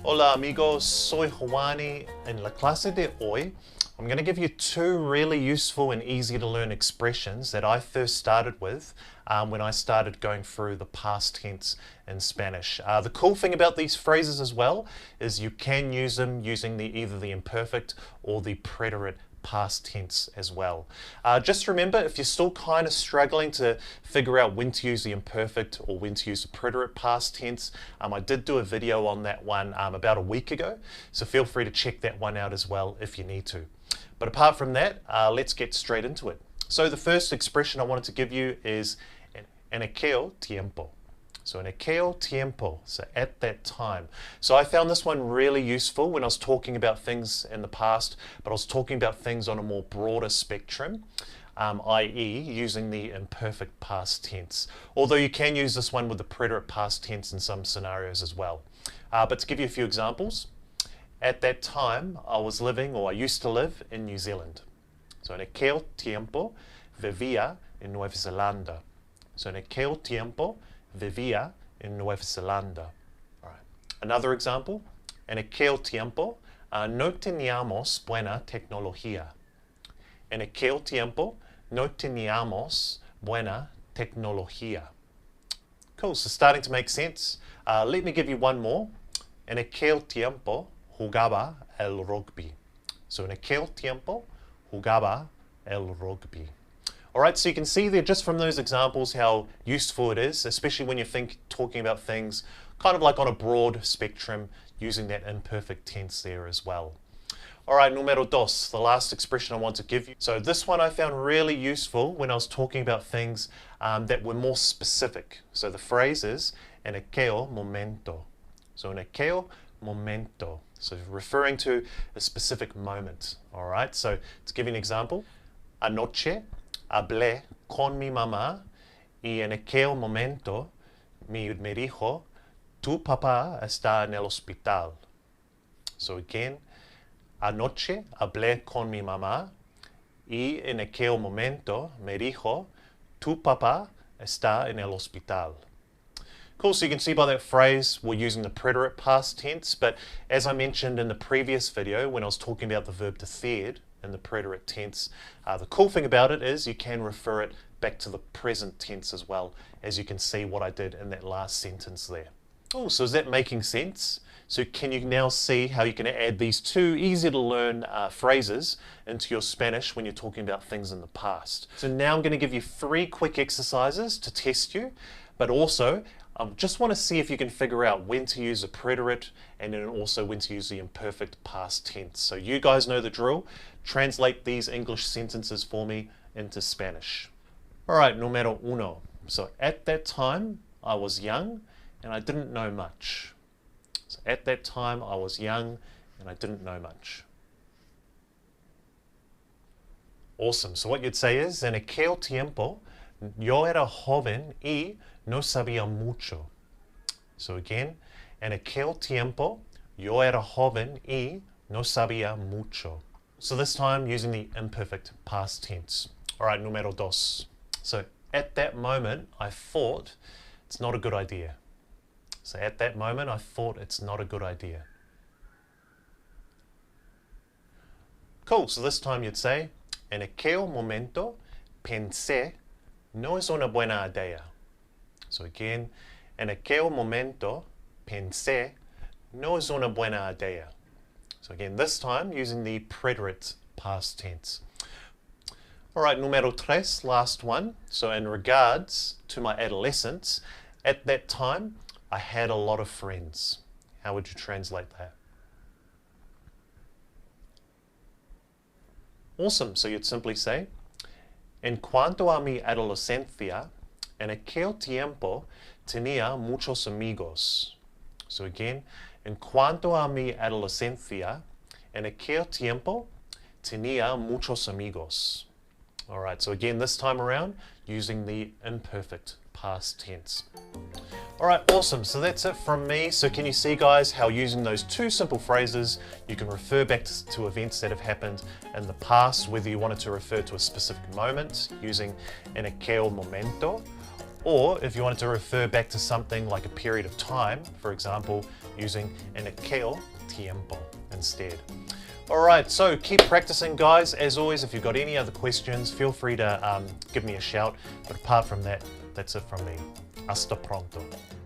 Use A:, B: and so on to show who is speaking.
A: Hola amigos, soy Juani. En la clase de hoy, I'm going to give you two really useful and easy to learn expressions that I first started with when I started going through the past tense in Spanish. The cool thing about these phrases as well is you can use them using either the imperfect or the preterite past tense as well. Just remember, if you're still kind of struggling to figure out when to use the imperfect or when to use the preterite past tense, I did do a video on that one about a week ago, so feel free to check that one out as well if you need to. But apart from that, let's get straight into it. So the first expression I wanted to give you is en aquel tiempo. So en aquel tiempo, so at that time. So I found this one really useful when I was talking about things in the past, but I was talking about things on a more broader spectrum, i.e. using the imperfect past tense. Although you can use this one with the preterite past tense in some scenarios as well. But to give you a few examples, at that time I was living, or I used to live, in New Zealand. So en aquel tiempo vivía en Nueva Zelanda. So en aquel tiempo vivía en Nueva Zelanda. All right. Another example, en aquel tiempo no teníamos buena tecnología. En aquel tiempo no teníamos buena tecnología. Cool, so starting to make sense. Let me give you one more. En aquel tiempo jugaba el rugby. So en aquel tiempo jugaba el rugby. Alright, so you can see there just from those examples how useful it is, especially when you're talking about things kind of like on a broad spectrum, using that imperfect tense there as well. Alright, numero dos, the last expression I want to give you. So this one I found really useful when I was talking about things that were more specific. So the phrase is en aquel momento. So en aquel momento. So referring to a specific moment. Alright, so to give you an example, anoche hablé con mi mamá y en aquel momento me dijo, tu papá está en el hospital. So again, anoche hablé con mi mamá y en aquel momento me dijo, tu papá está en el hospital. Cool, so you can see by that phrase we're using the preterite past tense, but as I mentioned in the previous video when I was talking about the verb to third in the preterite tense, the cool thing about it is you can refer it back to the present tense as well, as you can see what I did in that last sentence there. Oh, so is that making sense? So can you now see how you can add these two easy to learn phrases into your Spanish when you're talking about things in the past? So now I'm going to give you 3 quick exercises to test you, but also I just want to see if you can figure out when to use a preterite and then also when to use the imperfect past tense. So you guys know the drill. Translate these English sentences for me into Spanish. Alright, numero uno. So at that time I was young and I didn't know much. So at that time I was young and I didn't know much. Awesome. So what you'd say is, en aquel tiempo yo era joven y no sabía mucho. So again, en aquel tiempo yo era joven y no sabía mucho. So this time using the imperfect past tense. Alright, numero dos. So at that moment I thought it's not a good idea. So at that moment I thought it's not a good idea. Cool, so this time you'd say, en aquel momento pensé no es una buena idea. So again, en aquel momento pensé no es una buena idea. So again, this time using the preterite past tense. Alright, numero tres, last one. So in regards to my adolescence, at that time I had a lot of friends. How would you translate that? Awesome, so you'd simply say, en cuanto a mi adolescencia, en aquel tiempo tenía muchos amigos. So again, en cuanto a mi adolescencia, en aquel tiempo tenía muchos amigos. Alright, so again, this time around, using the imperfect past tense. Alright, awesome. So that's it from me. So can you see, guys, how using those two simple phrases, you can refer back to events that have happened in the past, whether you wanted to refer to a specific moment, using en aquel momento, Or if you wanted to refer back to something like a period of time, for example, using en aquel tiempo instead. Alright, so keep practicing, guys. As always, if you've got any other questions, feel free to give me a shout. But apart from that, that's it from me. Hasta pronto.